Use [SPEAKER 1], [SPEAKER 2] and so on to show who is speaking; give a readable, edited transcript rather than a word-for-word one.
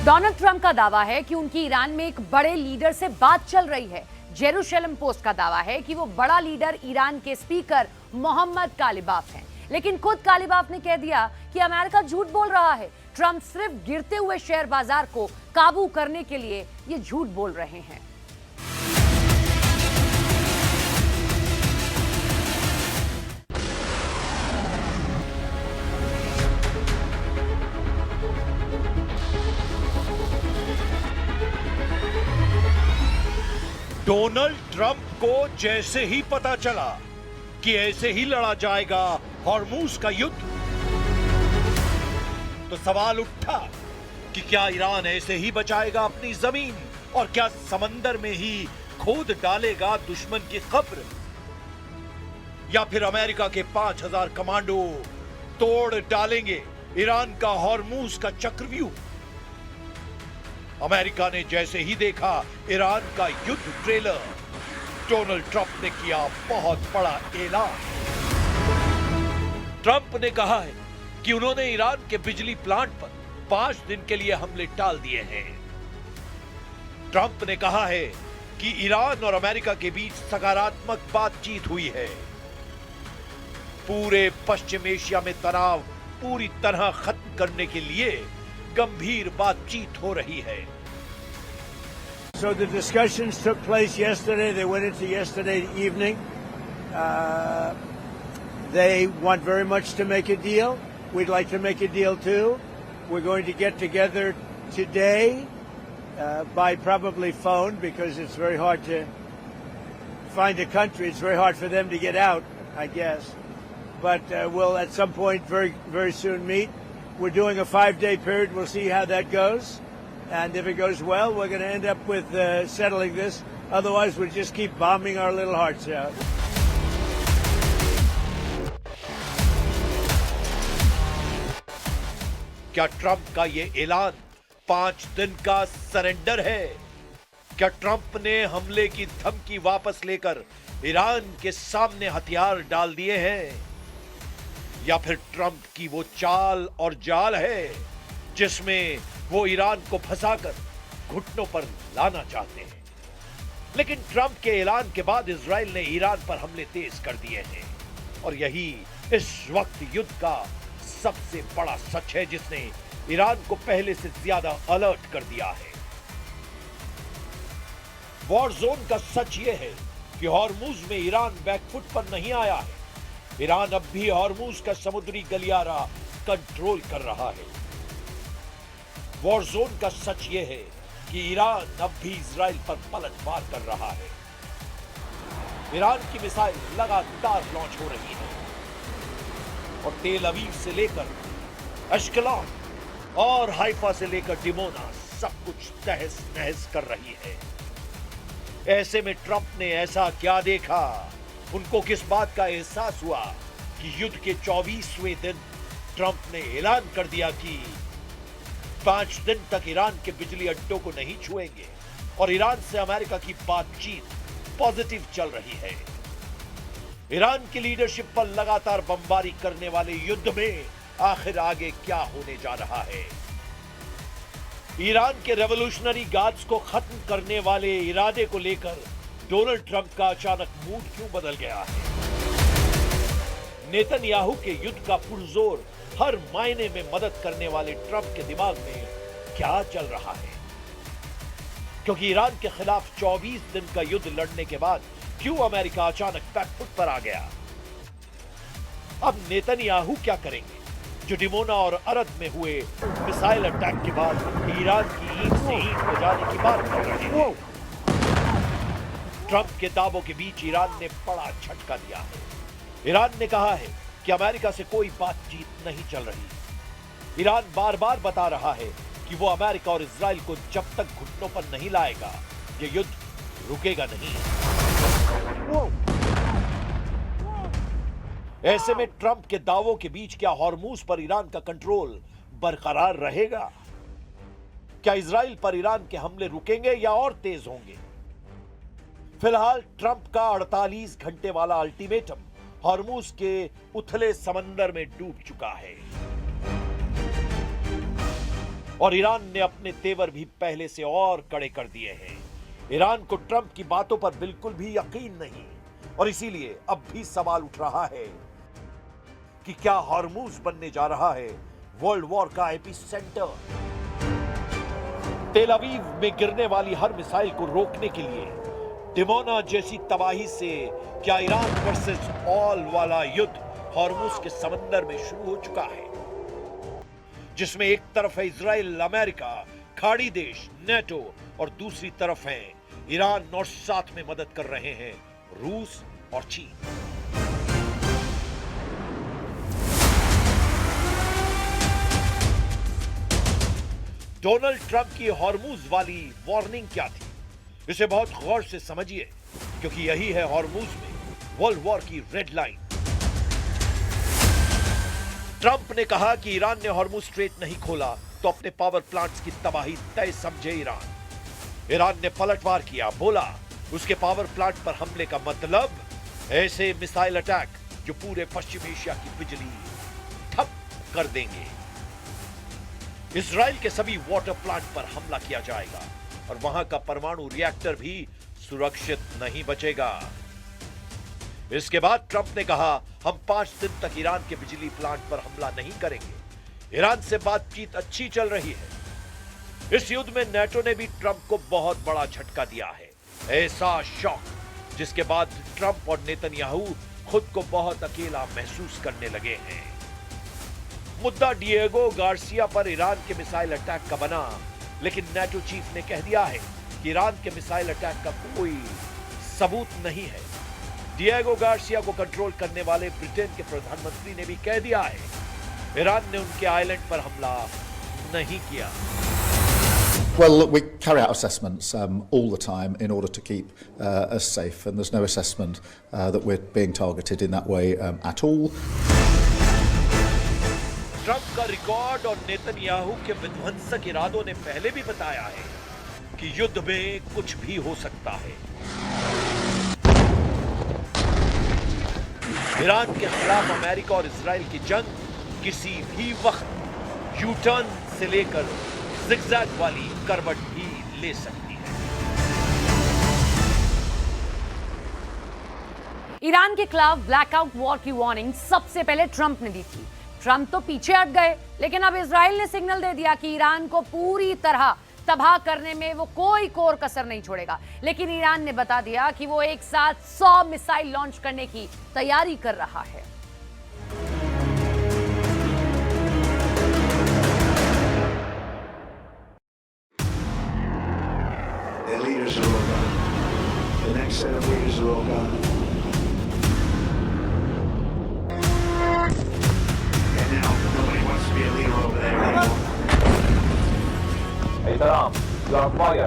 [SPEAKER 1] Donald Trump का दावा है कि उनकी ईरान में एक बड़े लीडर से बात चल रही है। जेरूशलम पोस्ट का दावा है कि वो बड़ा लीडर ईरान के स्पीकर मोहम्मद कालिबाफ हैं। लेकिन खुद कालिबाफ ने कह दिया कि अमेरिका झूठ बोल रहा है। ट्रंप सिर्फ गिरते हुए शेयर बाजार को काबू करने के लिए ये झूठ बोल रहे हैं।
[SPEAKER 2] डोनाल्ड ट्रंप को जैसे ही पता चला कि ऐसे ही लड़ा जाएगा हॉर्मूज का युद्ध, तो सवाल उठा कि क्या ईरान ऐसे ही बचाएगा अपनी जमीन और क्या समंदर में ही खोद डालेगा दुश्मन की कब्र, या फिर अमेरिका के 5000 कमांडो तोड़ डालेंगे ईरान का हॉर्मूज का चक्रव्यूह। अमेरिका ने जैसे ही देखा ईरान का युद्ध ट्रेलर, डोनाल्ड ट्रंप ने किया बहुत बड़ा ऐलान। ट्रंप ने कहा है कि उन्होंने ईरान के बिजली प्लांट पर 5 दिन के लिए हमले टाल दिए हैं। ट्रंप ने कहा है कि ईरान और अमेरिका के बीच सकारात्मक बातचीत हुई है। पूरे पश्चिम एशिया में तनाव पूरी तरह खत्म करने के लिए गंभीर बातचीत हो रही है।
[SPEAKER 3] So the discussions took place yesterday. They went into yesterday evening. They want very much to make a deal. We'd like to make a deal too. We're going to get together today by probably phone because it's very hard to find a country. It's very hard for them to get out, I guess. But we'll at some point very soon meet. We're doing a 5-day period. We'll see how that goes. And if it goes well, we're going to end up with settling this. Otherwise, we'll just keep bombing our little hearts out.
[SPEAKER 2] क्या Trump का ये ऐलान 5 दिन का surrender है? क्या Trump ने हमले की धमकी वापस लेकर ईरान के सामने हथियार डाल दिए हैं? या फिर ट्रंप की वो चाल और जाल है जिसमें वो ईरान को फंसाकर घुटनों पर लाना चाहते हैं? लेकिन ट्रंप के ऐलान के बाद इजराइल ने ईरान पर हमले तेज कर दिए हैं और यही इस वक्त युद्ध का सबसे बड़ा सच है जिसने ईरान को पहले से ज्यादा अलर्ट कर दिया है। वॉर जोन का सच यह है कि हॉर्मूज में ईरान बैकफुट पर नहीं आया है। ईरान अब भी हॉर्मूज का समुद्री गलियारा कंट्रोल कर रहा है। वॉर जोन का सच यह है कि ईरान अब भी इजराइल पर पलटवार कर रहा है। ईरान की मिसाइल लगातार लॉन्च हो रही है और तेल अवीव से लेकर अश्कलॉन और हाइफा से लेकर डिमोना सब कुछ तहस नहस कर रही है। ऐसे में ट्रंप ने ऐसा क्या देखा? उनको किस बात का एहसास हुआ कि युद्ध के 24वें दिन ट्रंप ने ऐलान कर दिया कि 5 दिन तक ईरान के बिजली अड्डों को नहीं छुएंगे और ईरान से अमेरिका की बातचीत पॉजिटिव चल रही है। ईरान की लीडरशिप पर लगातार बमबारी करने वाले युद्ध में आखिर आगे क्या होने जा रहा है? ईरान के रेवोल्यूशनरी गार्ड्स को खत्म करने वाले इरादे को लेकर डोनाल्ड ट्रंप का अचानक मूड क्यों बदल गया है? नेतन्याहू के युद्ध का पुरजोर हर मायने में मदद करने वाले ट्रंप के दिमाग में क्या चल रहा है? क्योंकि ईरान के खिलाफ 24 दिन का युद्ध लड़ने के बाद क्यों अमेरिका अचानक बैकफुट पर आ गया? अब नेतन्याहू क्या करेंगे जो डिमोना और अरद में हुए मिसाइल अटैक के बाद ईरान की ईंट से ईंट बजाने की बात कर रहे हैं? ट्रंप के दावों के बीच ईरान ने बड़ा झटका दिया है। ईरान ने कहा है कि अमेरिका से कोई बातचीत नहीं चल रही। ईरान बार बार बता रहा है कि वो अमेरिका और इजराइल को जब तक घुटनों पर नहीं लाएगा ये युद्ध रुकेगा नहीं। ऐसे में ट्रंप के दावों के बीच क्या हॉर्मूज पर ईरान का कंट्रोल बरकरार रहेगा? क्या इजराइल पर ईरान के हमले रुकेंगे या और तेज होंगे? फिलहाल ट्रंप का 48 घंटे वाला अल्टीमेटम हॉर्मूज के उथले समंदर में डूब चुका है। और ईरान ने अपने तेवर भी पहले से और कड़े कर दिए हैं। ईरान को ट्रंप की बातों पर बिल्कुल भी यकीन नहीं और इसीलिए अब भी सवाल उठ रहा है कि क्या हॉर्मुज बनने जा रहा है वर्ल्ड वॉर का एपिसेंटर। तेल अवीव में गिरने वाली हर मिसाइल को रोकने के लिए डिमोना जैसी तबाही से क्या ईरान वर्सेस ऑल वाला युद्ध हॉर्मुज के समंदर में शुरू हो चुका है, जिसमें एक तरफ है इजराइल, अमेरिका, खाड़ी देश, नेटो और दूसरी तरफ है ईरान और साथ में मदद कर रहे हैं रूस और चीन। डोनाल्ड ट्रंप की हॉर्मुज वाली वार्निंग क्या थी, इसे बहुत गौर से समझिए, क्योंकि यही है हॉर्मुज में वर्ल्ड वॉर की रेड लाइन। ट्रंप ने कहा कि ईरान ने हॉर्मुज स्ट्रेट नहीं खोला तो अपने पावर प्लांट्स की तबाही तय समझे ईरान ने पलटवार किया, बोला उसके पावर प्लांट पर हमले का मतलब ऐसे मिसाइल अटैक जो पूरे पश्चिम एशिया की बिजली ठप कर देंगे। इजराइल के सभी वाटर प्लांट पर हमला किया जाएगा और वहां का परमाणु रिएक्टर भी सुरक्षित नहीं बचेगा। इसके बाद ट्रंप ने कहा हम 5 दिन तक ईरान के बिजली प्लांट पर हमला नहीं करेंगे। ईरान से बातचीत अच्छी चल रही है। इस युद्ध में नेटो ने भी ट्रंप को बहुत बड़ा झटका दिया है, ऐसा शॉक जिसके बाद ट्रंप और नेतन्याहू खुद को बहुत अकेला महसूस करने लगे हैं। मुद्दा डिएगो गार्सिया पर ईरान के मिसाइल अटैक का बना, लेकिन नेटो चीफ ने कह दिया है कि ईरान के मिसाइल अटैक का कोई सबूत नहीं है। डिएगो गार्सिया को कंट्रोल करने वाले ब्रिटेन के प्रधानमंत्री ने भी कह दिया है ईरान ने उनके आइलैंड पर हमला नहीं किया।
[SPEAKER 4] Well, look, we carry out assessments all the time in order to keep us safe, and there's no assessment that we're being targeted in that way at all.
[SPEAKER 2] Trump का record और Netanyahu के विध्वंसक इरादों ने पहले भी बताया है कि युद्ध में कुछ भी हो सकता है। ईरान के खिलाफ अमेरिका और इजराइल की जंग किसी भी वक्त यू टर्न से लेकर जिगजैग वाली करवट भी ले सकती है।
[SPEAKER 1] ईरान के खिलाफ ब्लैकआउट वॉर की वार्निंग सबसे पहले ट्रंप ने दी थी। ट्रंप तो पीछे हट गए, लेकिन अब इजराइल ने सिग्नल दे दिया कि ईरान को पूरी तरह तबाह करने में वो कोई कोर कसर नहीं छोड़ेगा। लेकिन ईरान ने बता दिया कि वो एक साथ 100 मिसाइल लॉन्च करने की तैयारी कर रहा है।
[SPEAKER 5] Their leaders are all gone. The next set of leaders are all gone. And now, nobody wants to be a leader over there anymore.
[SPEAKER 6] Hey, Saddam, you're on fire.